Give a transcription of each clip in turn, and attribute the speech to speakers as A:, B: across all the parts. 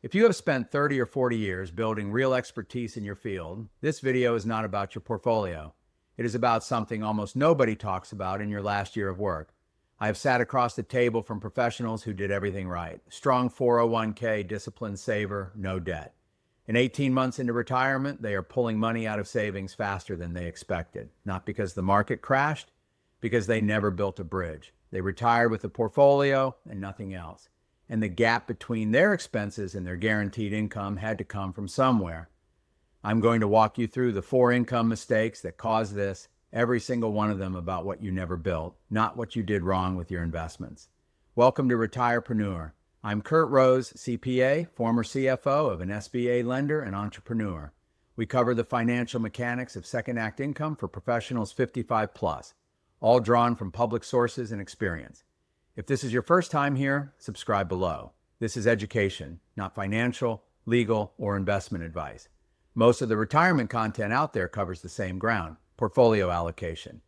A: If you have spent 30 or 40 years building real expertise in your field, this video is not about your portfolio. It is about something almost nobody talks about in your last year of work. I have sat across the table from professionals who did everything right. Strong 401k, disciplined saver, no debt. In 18 months into retirement, they are pulling money out of savings faster than they expected. Not because the market crashed, because they never built a bridge. They retired with a portfolio and nothing else. And the gap between their expenses and their guaranteed income had to come from somewhere. I'm going to walk you through the 4 income mistakes that caused this, every single one of them about what you never built, not what you did wrong with your investments. Welcome to Retirepreneur. I'm Kurt Rose, CPA, former CFO of an SBA lender and entrepreneur. We cover the financial mechanics of second act income for professionals 55 plus, all drawn from public sources and experience. If this is your first time here, subscribe below. This is education, not financial, legal, or investment advice. Most of the retirement content out there covers the same ground: portfolio allocation.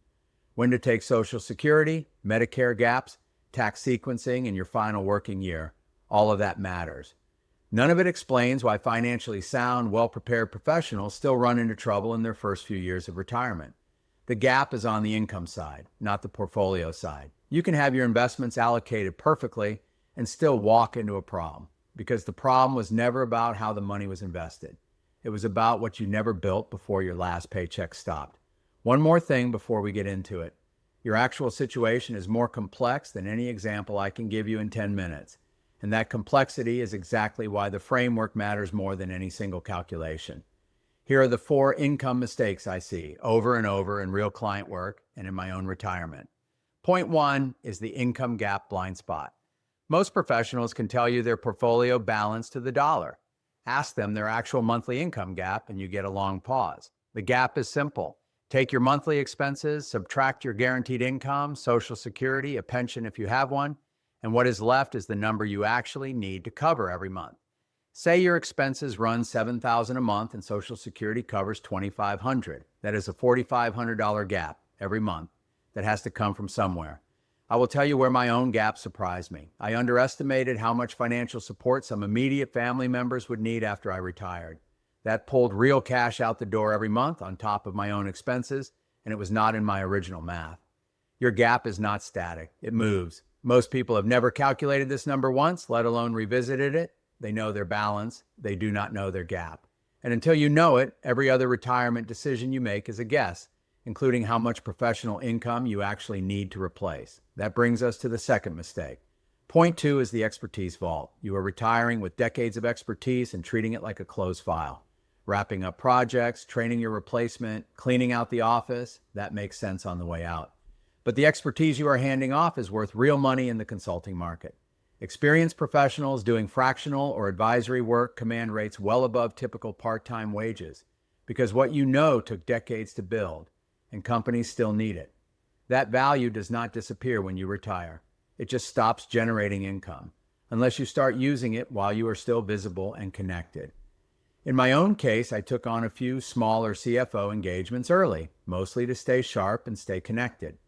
A: When to take Social Security, Medicare gaps, tax sequencing in your final working year. All of that matters. None of it explains why financially sound, well-prepared professionals still run into trouble in their first few years of retirement. The gap is on the income side, not the portfolio side. You can have your investments allocated perfectly and still walk into a problem, because the problem was never about how the money was invested. It was about what you never built before your last paycheck stopped. One more thing before we get into it. Your actual situation is more complex than any example I can give you in 10 minutes. And that complexity is exactly why the framework matters more than any single calculation. Here are the 4 income mistakes I see over and over in real client work and in my own retirement. Point 1 is the income gap blind spot. Most professionals can tell you their portfolio balance to the dollar. Ask them their actual monthly income gap and you get a long pause. The gap is simple. Take your monthly expenses, subtract your guaranteed income, Social Security, a pension if you have one, and what is left is the number you actually need to cover every month. Say your expenses run $7,000 a month and Social Security covers $2,500. That is a $4,500 gap every month that has to come from somewhere. I will tell you where my own gap surprised me. I underestimated how much financial support some immediate family members would need after I retired. That pulled real cash out the door every month on top of my own expenses, and it was not in my original math. Your gap is not static. It moves. Most people have never calculated this number once, let alone revisited it. They know their balance. They do not know their gap. And until you know it, every other retirement decision you make is a guess, including how much professional income you actually need to replace. That brings us to the second mistake. Point 2 is the expertise vault. You are retiring with decades of expertise and treating it like a closed file. Wrapping up projects, training your replacement, cleaning out the office, that makes sense on the way out. But the expertise you are handing off is worth real money in the consulting market. Experienced professionals doing fractional or advisory work command rates well above typical part-time wages, because what you know took decades to build, and companies still need it. That value does not disappear when you retire. It just stops generating income, unless you start using it while you are still visible and connected. In my own case, I took on a few smaller CFO engagements early, mostly to stay sharp and stay connected.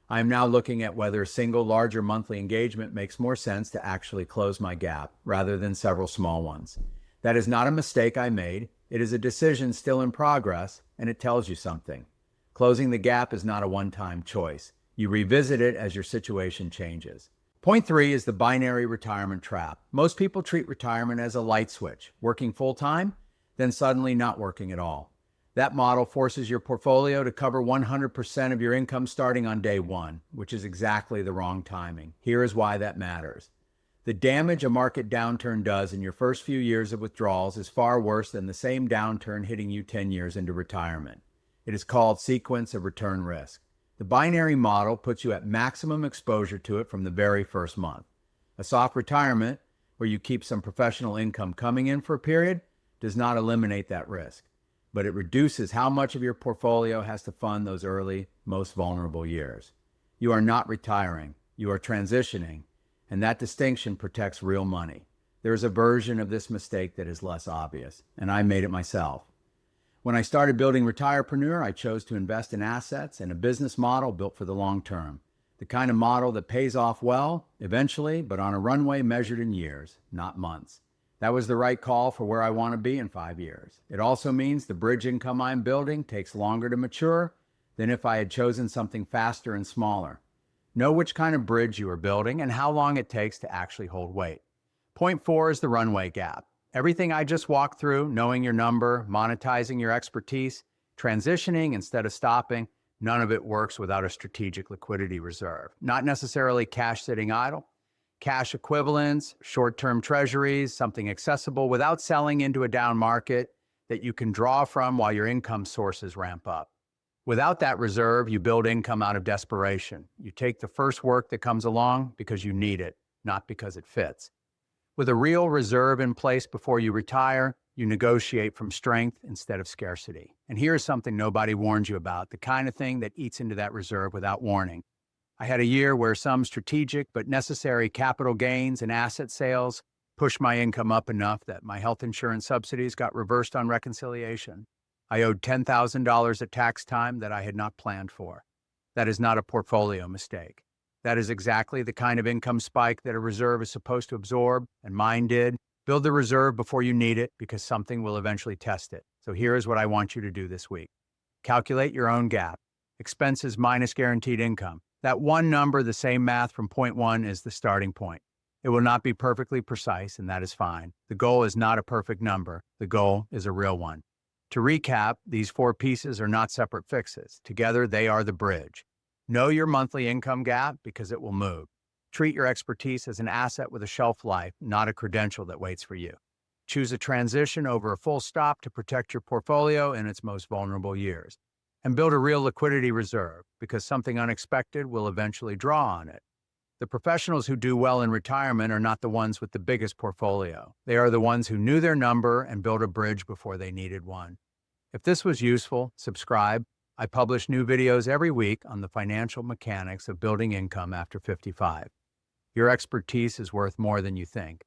A: I am now looking at whether a single larger monthly engagement makes more sense to actually close my gap rather than several small ones. That is not a mistake I made. It is a decision still in progress, and it tells you something. Closing the gap is not a one-time choice. You revisit it as your situation changes. Point 3 is the binary retirement trap. Most people treat retirement as a light switch, working full-time, then suddenly not working at all. That model forces your portfolio to cover 100% of your income starting on day 1, which is exactly the wrong timing. Here is why that matters. The damage a market downturn does in your first few years of withdrawals is far worse than the same downturn hitting you 10 years into retirement. It is called sequence of return risk. The binary model puts you at maximum exposure to it from the very first month. A soft retirement, where you keep some professional income coming in for a period, does not eliminate that risk, but it reduces how much of your portfolio has to fund those early, most vulnerable years. You are not retiring, you are transitioning, and that distinction protects real money. There is a version of this mistake that is less obvious, and I made it myself. When I started building Retirepreneur, I chose to invest in assets and a business model built for the long term. The kind of model that pays off well, eventually, but on a runway measured in years, not months. That was the right call for where I want to be in 5 years. It also means the bridge income I'm building takes longer to mature than if I had chosen something faster and smaller. Know which kind of bridge you are building and how long it takes to actually hold weight. Point 4 is the runway gap. Everything I just walked through, knowing your number, monetizing your expertise, transitioning instead of stopping, none of it works without a strategic liquidity reserve. Not necessarily cash sitting idle. Cash equivalents, short-term treasuries, something accessible without selling into a down market that you can draw from while your income sources ramp up. Without that reserve, you build income out of desperation. You take the first work that comes along because you need it, not because it fits. With a real reserve in place before you retire, you negotiate from strength instead of scarcity. And here's something nobody warns you about, the kind of thing that eats into that reserve without warning. I had a year where some strategic but necessary capital gains and asset sales pushed my income up enough that my health insurance subsidies got reversed on reconciliation. I owed $10,000 at tax time that I had not planned for. That is not a portfolio mistake. That is exactly the kind of income spike that a reserve is supposed to absorb, and mine did. Build the reserve before you need it because something will eventually test it. So here is what I want you to do this week. Calculate your own gap. Expenses minus guaranteed income. That one number, the same math from point 1, is the starting point. It will not be perfectly precise, and that is fine. The goal is not a perfect number. The goal is a real one. To recap, these 4 pieces are not separate fixes. Together, they are the bridge. Know your monthly income gap because it will move. Treat your expertise as an asset with a shelf life, not a credential that waits for you. Choose a transition over a full stop to protect your portfolio in its most vulnerable years. And build a real liquidity reserve because something unexpected will eventually draw on it. The professionals who do well in retirement are not the ones with the biggest portfolio. They are the ones who knew their number and built a bridge before they needed one. If this was useful, subscribe. I publish new videos every week on the financial mechanics of building income after 55. Your expertise is worth more than you think.